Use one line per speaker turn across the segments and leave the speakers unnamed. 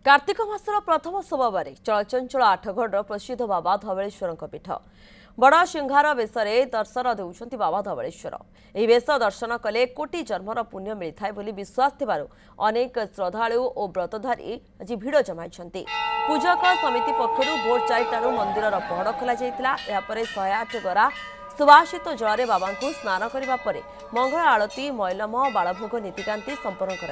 कार्तिक मासर प्रथम सोमवार चलचंचल आठगढ़ प्रसिद्ध बाबा धवलेश्वर पीठ बड़ सिंहार बेश दर्शन देउछंती बाबा धवलेश्वर। यह बेश दर्शन कले कोटी जन्मर पुण्य मिलता है विश्वास थिबारु अनेक श्रद्धालु और व्रतधारी आज भिड़ जमाइछंती। पूजक समिति पक्षरु भोर 4टारू मंदिर पहड़ खोल जाइतिला। या परे 108 गरा सुवासित जल बाबा को स्नान करने पर मंगल आरती मैलम बालभोग नीतिकांति संपन्न कर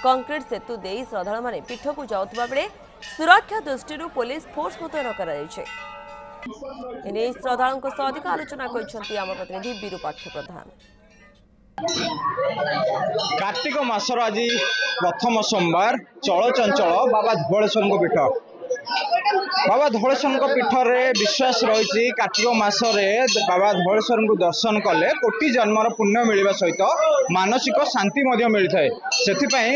कंक्रीट सेतु दे श्रद्धालु माने पीठ को जाउथबा बेले सुरक्षा दृष्टि पुलिस फोर्स मुतयन कर श्रद्धालुओं सह अधिक आलोचना करछंती आम प्रतिनिधि विरूपाक्ष प्रधान।
कार्तिक मासर आज प्रथम सोमवार चलचंचल बाबा धवलेश्वर पीठ बाबा धवलेश्वर पीठ रे विश्वास रही कार्तिक मासरे बाबा धवलेश्वर को दर्शन कले कोटी जन्मर पुण्य मिलवा सहित मानसिक शांति मिलता है। से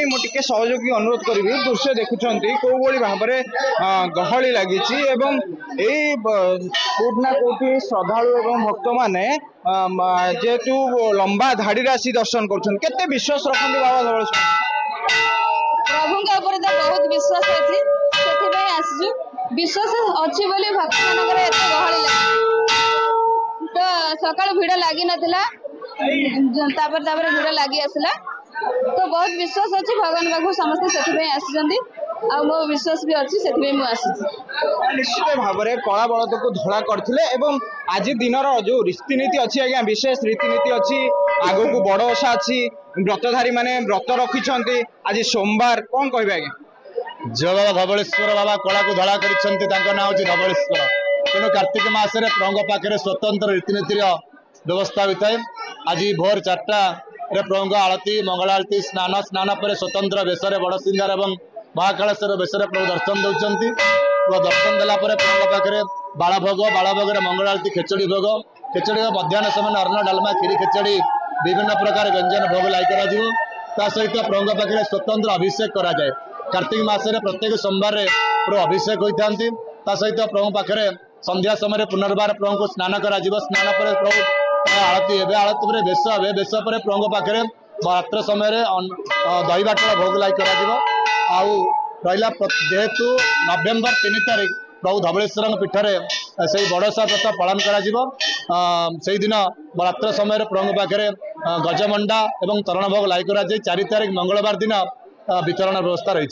मुझे सहयोगी अनुरोध करी दृश्य देखुं कौ भाव में गहली लगी कौटना कौटी श्रद्धालु और भक्त मैंने जेहेतु लंबा धाड़ी आसी दर्शन कर विश्वास रखते बाबा धवलेश्वर
प्रभु के ऊपर तो बहुत विश्वास अच्छी से विश्वास अच्छी बोली भक्त मानकर एत गहली तो सकाल भिड़ लगी नाला भिड़ लगी आसला तो बहुत विश्वास अच्छी भगवान पाखु समस्ते से आसी मो विश्वास भी अच्छी से
निश्चित भाव में कला बलद को धड़ा करते आज दिन जो रीतिनीति अच्छी आज्ञा विशेष रीतिनीति अच्छी आग को बड़ ओषा अच्छी व्रतधारी माने व्रत रखिंट आज सोमवार कौन कह आज्ञा
जो बाबा धवलेश्वर बाबा कला को धड़ा कर ना हूँ धवलेश्वर तेणु कार्तिक मासरे प्रभु पाखे स्वतंत्र रीतिनीति व्यवस्था होता है। आज भोर 4टा प्रभु आरती मंगल आरती स्नान पर स्वतंत्र बेश बड़ सिंगार और महाकालेश्वर बेश प्रभु दर्शन दौरान दर्शन देलापर प्रभु पाखे बालभोग मंगल आरती खेचड़ी भोग खेचड़ी मध्याह्न समय अन्न डालमा खीरी खेचड़ी विभिन्न प्रकार व्यंजन भोग लाई सहित प्रभु पाखे स्वतंत्र अभिषेक कराए। कार्तिक मासरे प्रत्येक सोमवार प्रभु अभिषेक होती सहित प्रभु पाखे संध्या समय पुनर्बार प्रभु को स्नान कर स्नान पर प्रभु आरती आरती पर बेश हे बेश पर प्रभु पाखे रात्र समय दही बाटल भोग लाई रहा जेहेतु नवेम्बर 3 तारिख प्रभु धवलेश्वर पीठर से बड़सा व्रत पालन कर दिन रात्र समय प्रभु पाखे गजमंडा और तरण भोग लाई 4 तारिख मंगलवार दिन वितरण व्यवस्था रही।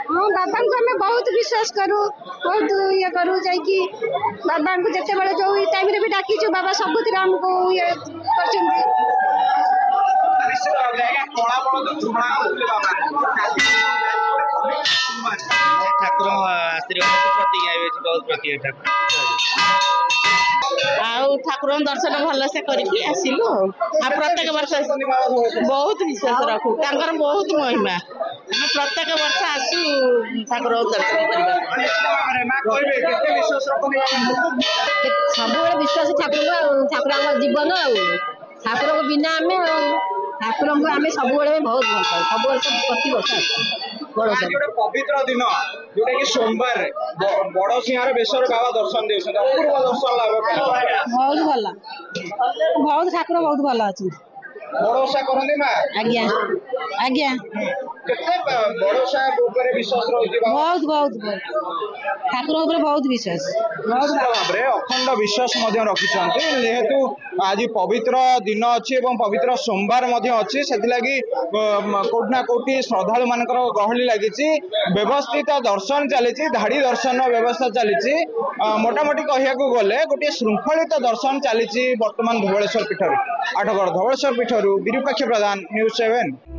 हाँ बाबा को हमें बहुत विश्वास करूँ बहुत ये करूँ जाकि बाबा को जिते बड़े जो टाइम रे भी डाकी बाबा सबुत हमको ये
ठाकुर आशीर्वाद प्रति बहुत प्रति ठाकुर दर्शन भल से करके आसिलु आ प्रत्येक वर्ष बहुत विश्वास रखु बहुत महिमा आम प्रत्येक वर्ष आसु ठाकुर दर्शन
सब विश्वास ठाकुर जीवन ठाकुर को बिना आम ठाकुर को आम सब बहुत भल सब वर्ष प्रति वर्ष
पवित्र दिन जोटा कि सोमवार बड़ सिंहार बेसर बाबा दर्शन अपूर्व दर्शन लाभ
बहुत भल बहुत ठाकुर बहुत भल अच्छे
बड़ोसा करते माँ
आज्ञा आज्ञा
बड़ोसा विश्वास रही
बहुत बहुत ठाकुर बहुत विश्वास
भाव में अखंड विश्वास रखिंट जेहेतु आज पवित्र दिन अच्छी पवित्र सोमवार अच्छी से कौटना कौटी श्रद्धालु मान गहली लगी व्यवस्थित दर्शन चली धाड़ी दर्शन व्यवस्था चली मोटामोटी कहया गले गोटे श्रृंखलित दर्शन चली बर्तमान धवलेश्वर पीठ आठगढ़ धवलेश्वर पीठ विरूपाक्ष प्रधान न्यूज 7।